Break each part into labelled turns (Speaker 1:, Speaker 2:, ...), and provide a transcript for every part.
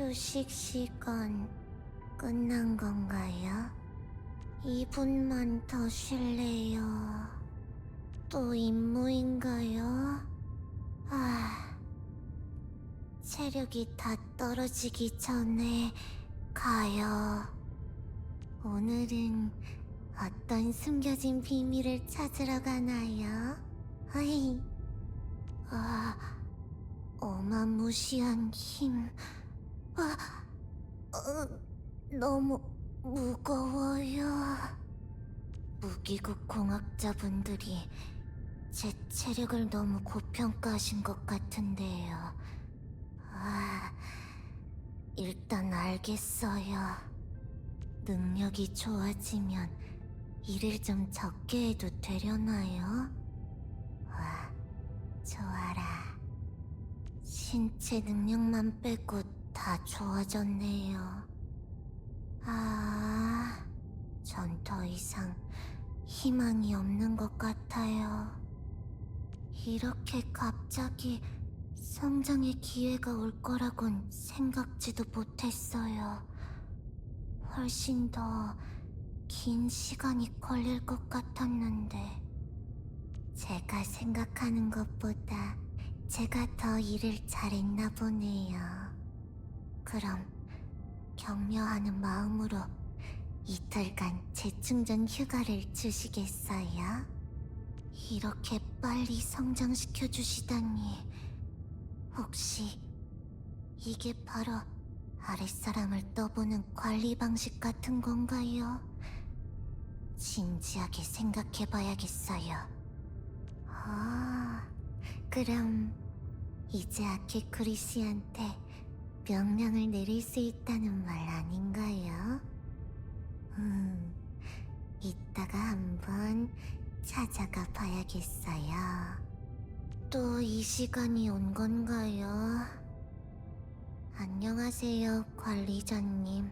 Speaker 1: 휴식 시간 끝난 건가요? 2분만 더 쉴래요. 또 임무인가요? 체력이 다 떨어지기 전에 가요. 오늘은 어떤 숨겨진 비밀을 찾으러 가나요? 어이, 어마무시한 힘. 너무 무거워요. 무기국 공학자분들이 제 체력을 너무 고평가하신 것 같은데요. 일단 알겠어요. 능력이 좋아지면 일을 좀 적게 해도 되려나요? 좋아라. 신체 능력만 빼고 다 좋아졌네요. 전 더 이상 희망이 없는 것 같아요. 이렇게 갑자기 성장의 기회가 올 거라곤 생각지도 못했어요. 훨씬 더 긴 시간이 걸릴 것 같았는데, 제가 생각하는 것보다 제가 더 일을 잘했나 보네요. 그럼 격려하는 마음으로 이틀간 재충전 휴가를 주시겠어요? 이렇게 빨리 성장시켜 주시다니, 혹시 이게 바로 아랫사람을 떠보는 관리 방식 같은 건가요? 진지하게 생각해봐야겠어요. 그럼 이제 아키쿠리 씨한테 명령을 내릴 수 있다는 말 아닌가요? 이따가 한번 찾아가 봐야겠어요. 또 이 시간이 온 건가요? 안녕하세요, 관리자님.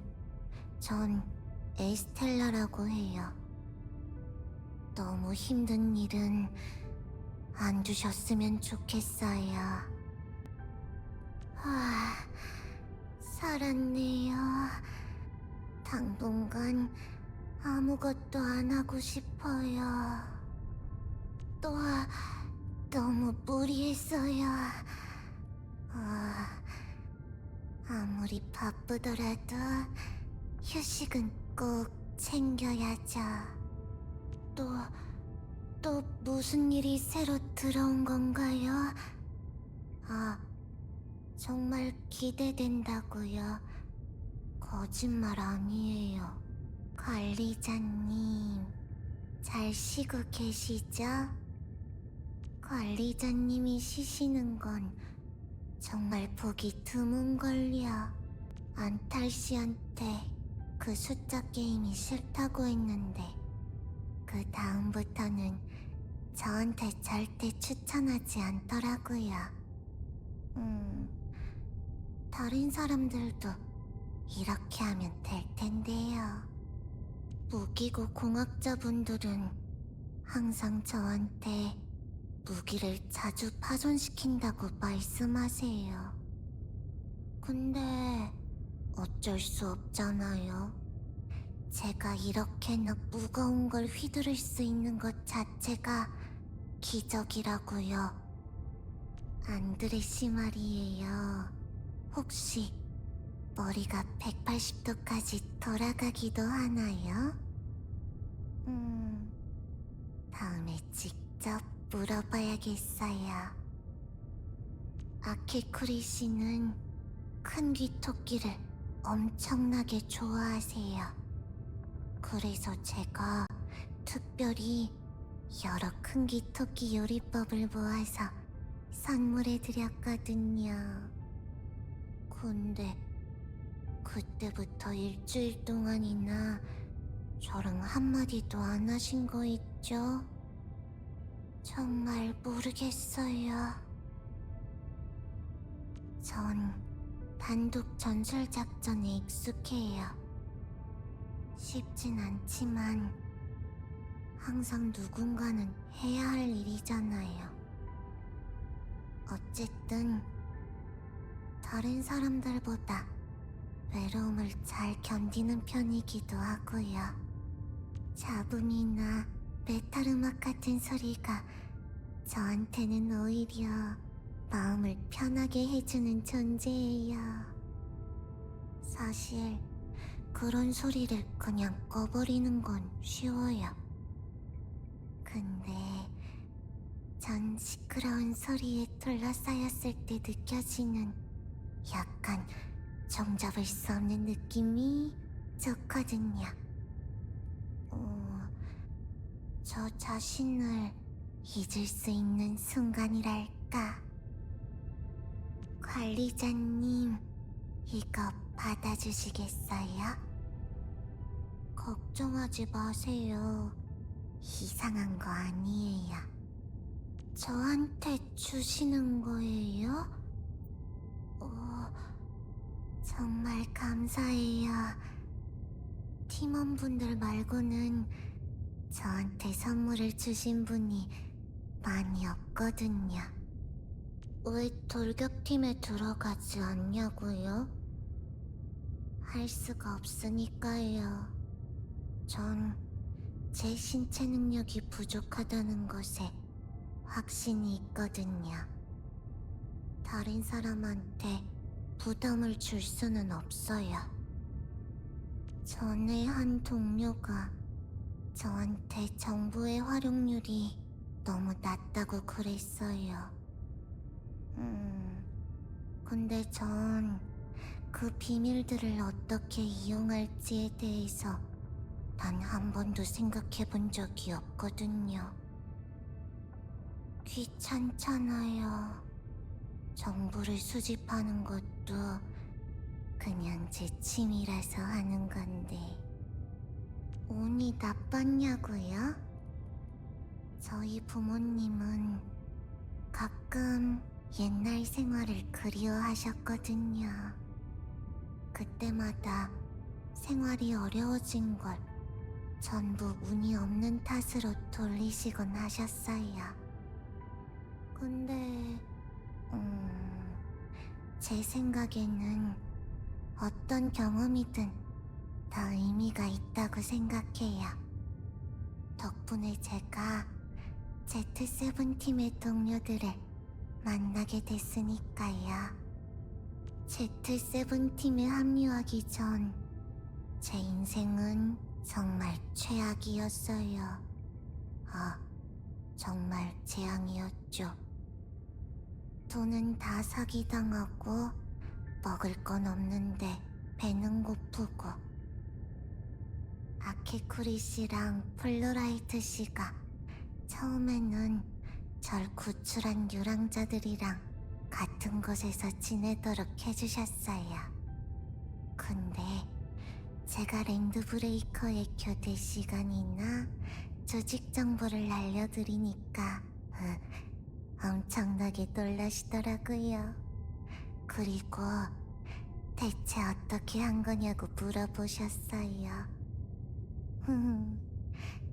Speaker 1: 전 에스텔라라고 해요. 너무 힘든 일은 안 주셨으면 좋겠어요. 살았네요. 당분간 아무것도 안 하고 싶어요. 또 너무 무리했어요. 아무리 바쁘더라도 휴식은 꼭 챙겨야죠. 또 무슨 일이 새로 들어온 건가요? 정말 기대된다고요. 거짓말 아니에요. 관리자님, 잘 쉬고 계시죠? 관리자님이 쉬시는 건 정말 보기 드문걸요. 안탈 씨한테 그 숫자 게임이 싫다고 했는데, 그 다음부터는 저한테 절대 추천하지 않더라고요. 다른 사람들도 이렇게 하면 될 텐데요. 무기고 공학자분들은 항상 저한테 무기를 자주 파손시킨다고 말씀하세요. 근데 어쩔 수 없잖아요. 제가 이렇게나 무거운 걸 휘두를 수 있는 것 자체가 기적이라고요. 안드레 씨 말이에요. 혹시 머리가 180도까지 돌아가기도 하나요? 다음에 직접 물어봐야겠어요. 아키쿠리 씨는 큰 귀토끼를 엄청나게 좋아하세요. 그래서 제가 특별히 여러 큰 귀토끼 요리법을 모아서 선물해드렸거든요. 근데 그때부터 일주일 동안이나 저랑 한마디도 안 하신 거 있죠? 정말 모르겠어요. 전 단독 전술 작전에 익숙해요. 쉽진 않지만 항상 누군가는 해야 할 일이잖아요. 어쨌든 다른 사람들보다 외로움을 잘 견디는 편이기도 하고요. 잡음이나 메탈 음악 같은 소리가 저한테는 오히려 마음을 편하게 해주는 존재예요. 사실 그런 소리를 그냥 꺼버리는 건 쉬워요. 근데 전 시끄러운 소리에 둘러싸였을 때 느껴지는 약간 정잡을 수 없는 느낌이 좋거든요. 저 자신을 잊을 수 있는 순간이랄까. 관리자님, 이거 받아주시겠어요? 걱정하지 마세요. 이상한 거 아니에요. 저한테 주시는 거예요? 정말 감사해요. 팀원분들 말고는 저한테 선물을 주신 분이 많이 없거든요. 왜 돌격팀에 들어가지 않냐고요? 할 수가 없으니까요. 전 제 신체 능력이 부족하다는 것에 확신이 있거든요. 다른 사람한테 부담을 줄 수는 없어요. 전에 한 동료가 저한테 정보의 활용률이 너무 낮다고 그랬어요. 근데 전 그 비밀들을 어떻게 이용할지에 대해서 단 한 번도 생각해 본 적이 없거든요. 귀찮잖아요. 정보를 수집하는 것도 그냥 제 취미라서 하는 건데. 운이 나빴냐고요? 저희 부모님은 가끔 옛날 생활을 그리워하셨거든요. 그때마다 생활이 어려워진 걸 전부 운이 없는 탓으로 돌리시곤 하셨어요. 근데 제 생각에는 어떤 경험이든 다 의미가 있다고 생각해요. 덕분에 제가 Z7팀의 동료들을 만나게 됐으니까요. Z7팀에 합류하기 전 제 인생은 정말 최악이었어요. 정말 재앙이었죠. 돈은 다 사기당하고 먹을 건 없는데 배는 고프고, 아케쿠리 씨랑 플로라이트 씨가 처음에는 절 구출한 유랑자들이랑 같은 곳에서 지내도록 해주셨어요. 근데 제가 랜드브레이커의 교대 시간이나 조직 정보를 알려드리니까 엄청나게 놀라시더라고요. 그리고 대체 어떻게 한 거냐고 물어보셨어요.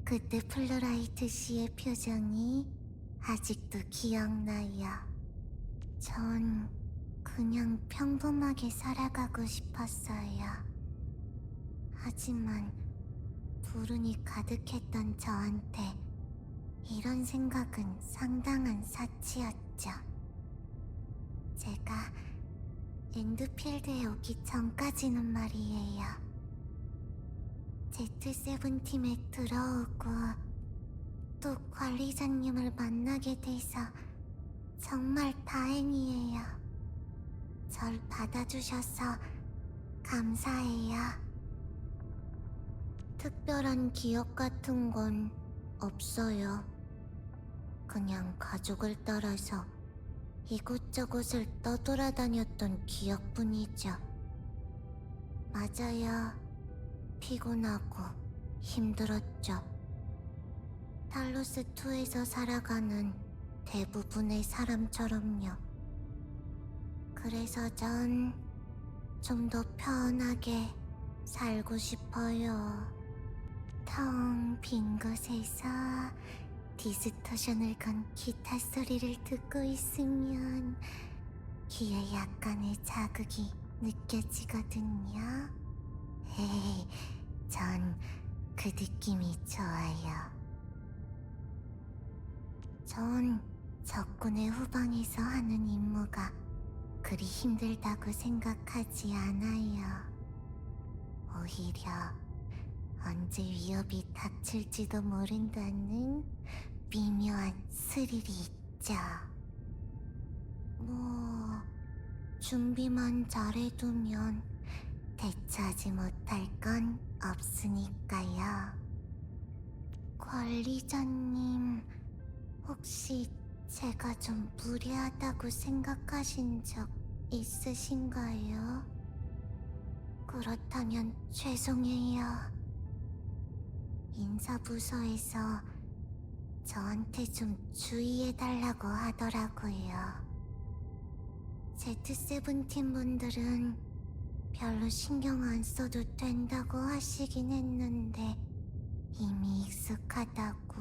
Speaker 1: 그때 플로라이트 씨의 표정이 아직도 기억나요. 전 그냥 평범하게 살아가고 싶었어요. 하지만 불운이 가득했던 저한테 이런 생각은 상당한 사치였죠. 제가 엔드필드에 오기 전까지는 말이에요. Z7팀에 들어오고 또 관리자님을 만나게 돼서 정말 다행이에요. 절 받아주셔서 감사해요. 특별한 기억 같은 건 없어요. 그냥 가족을 따라서 이곳저곳을 떠돌아다녔던 기억뿐이죠. 맞아요. 피곤하고 힘들었죠. 탈로스2에서 살아가는 대부분의 사람처럼요. 그래서 전 좀 더 편하게 살고 싶어요. 텅 빈 곳에서 디스토션을 건 기타 소리를 듣고 있으면 귀에 약간의 자극이 느껴지거든요. 헤헤, 전 그 느낌이 좋아요. 전 적군의 후방에서 하는 임무가 그리 힘들다고 생각하지 않아요. 오히려 언제 위협이 닥칠지도 모른다는 미묘한 스릴이 있죠. 뭐, 준비만 잘해두면 대처하지 못할 건 없으니까요. 관리자님, 혹시 제가 좀 무례하다고 생각하신 적 있으신가요? 그렇다면 죄송해요. 인사부서에서 저한테 좀 주의해달라고 하더라고요. Z17 분들은 별로 신경 안 써도 된다고 하시긴 했는데 이미 익숙하다고.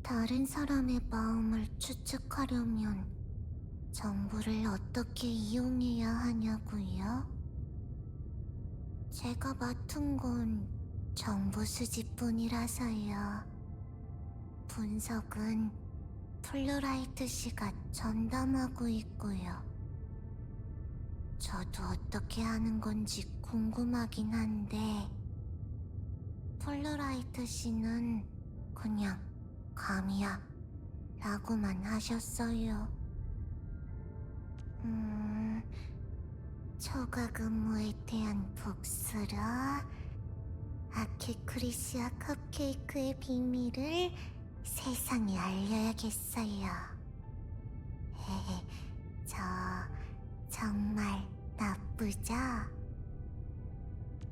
Speaker 1: 다른 사람의 마음을 추측하려면 정보를 어떻게 이용해야 하냐고요? 제가 맡은 건 정보 수집뿐이라서요. 분석은 플루라이트 씨가 전담하고 있고요. 저도 어떻게 하는 건지 궁금하긴 한데 플루라이트 씨는 그냥 감이야 라고만 하셨어요. 초과 근무에 대한 복수로 아키크리시아 컵케이크의 비밀을 세상에 알려야겠어요. 헤헤, 저 정말 나쁘죠?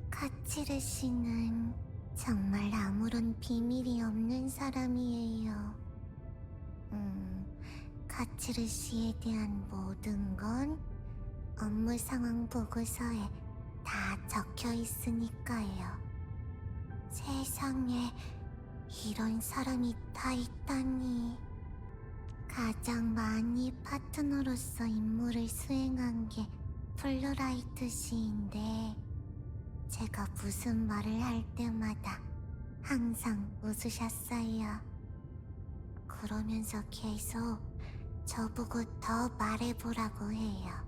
Speaker 1: 카치르 씨는 정말 아무런 비밀이 없는 사람이에요. 카츠르 씨에 대한 모든 건 업무 상황 보고서에 다 적혀 있으니까요. 세상에 이런 사람이 다 있다니. 가장 많이 파트너로서 임무를 수행한 게 플루라이트 씨인데 제가 무슨 말을 할 때마다 항상 웃으셨어요. 그러면서 계속 저보고 더 말해보라고 해요.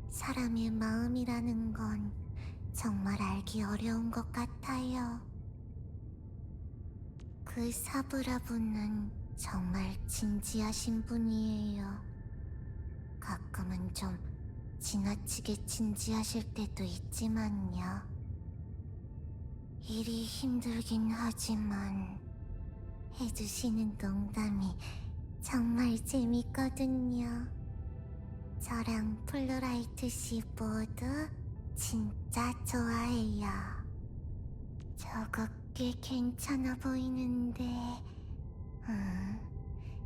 Speaker 1: 사람의 마음이라는 건 정말 알기 어려운 것 같아요. 그 사브라분은 정말 진지하신 분이에요. 가끔은 좀 지나치게 진지하실 때도 있지만요. 일이 힘들긴 하지만 해주시는 농담이 정말 재밌거든요. 저랑 플루라이트 씨 모두 진짜 좋아해요. 저거 꽤 괜찮아 보이는데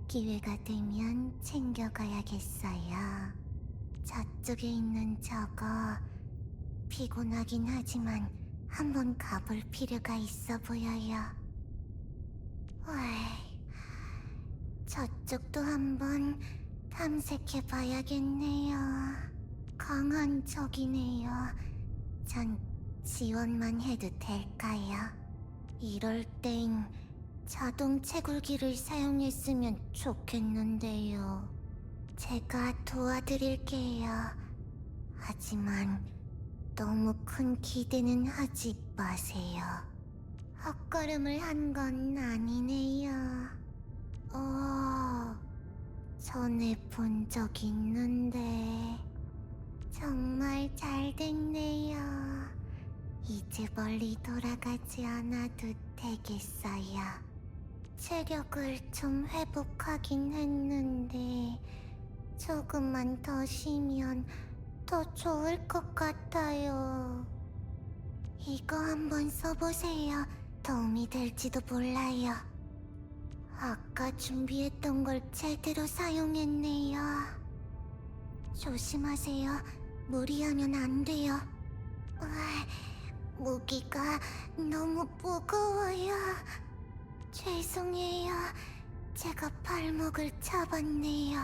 Speaker 1: 기회가 되면 챙겨가야겠어요. 저쪽에 있는 저거 피곤하긴 하지만 한번 가볼 필요가 있어 보여요. 저쪽도 한번 탐색해봐야겠네요. 강한 적이네요. 전 지원만 해도 될까요? 이럴 땐 자동 채굴기를 사용했으면 좋겠는데요. 제가 도와드릴게요. 하지만 너무 큰 기대는 하지 마세요. 헛걸음을 한 건 아니네요. 전에 본 적 있는데 정말 잘 됐네요. 이제 멀리 돌아가지 않아도 되겠어요. 체력을 좀 회복하긴 했는데 조금만 더 쉬면 더 좋을 것 같아요. 이거 한번 써보세요. 도움이 될지도 몰라요. 아까 준비했던 걸 제대로 사용했네요. 조심하세요. 무리하면 안 돼요. 무기가 너무 무거워요. 죄송해요. 제가 발목을 잡았네요.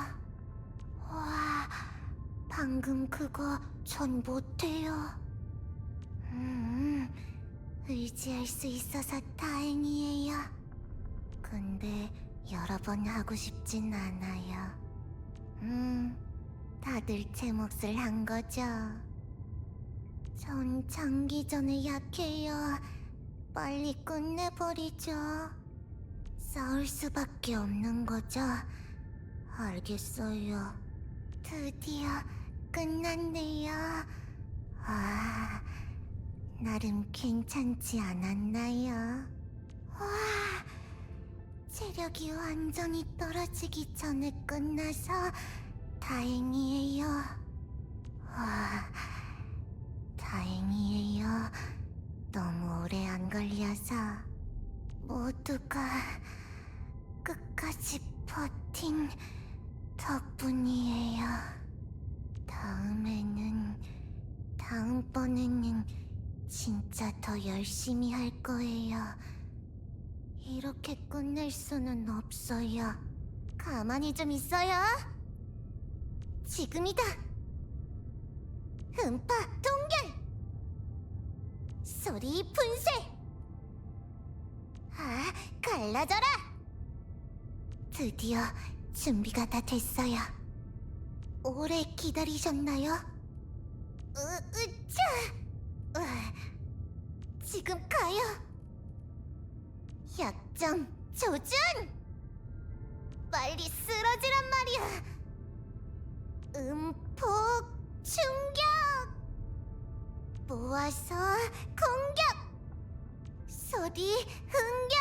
Speaker 1: 와, 방금 그거 전 못해요. 의지할 수 있어서 다행이에요. 근데 여러 번 하고 싶진 않아요. 다들 제 몫을 한 거죠. 전 장기전에 약해요. 빨리 끝내버리죠. 싸울 수밖에 없는 거죠. 알겠어요. 드디어 끝났네요. 아, 나름 괜찮지 않았나요? 와, 체력이 완전히 떨어지기 전에 끝나서 다행이에요. 와, 다행이에요. 너무 오래 안 걸려서. 모두가 끝까지 버틴 덕분이에요. 다음번에는 진짜 더 열심히 할 거예요. 이렇게 끝낼 수는 없어요. 가만히 좀 있어요. 지금이다. 음파 동결. 소리 분쇄. 아, 갈라져라. 드디어 준비가 다 됐어요. 오래 기다리셨나요? 으차! 지금 가요. 약점 조준! 빨리 쓰러지란 말이야. 음폭 충격! 모아서 공격! 소리 흥결!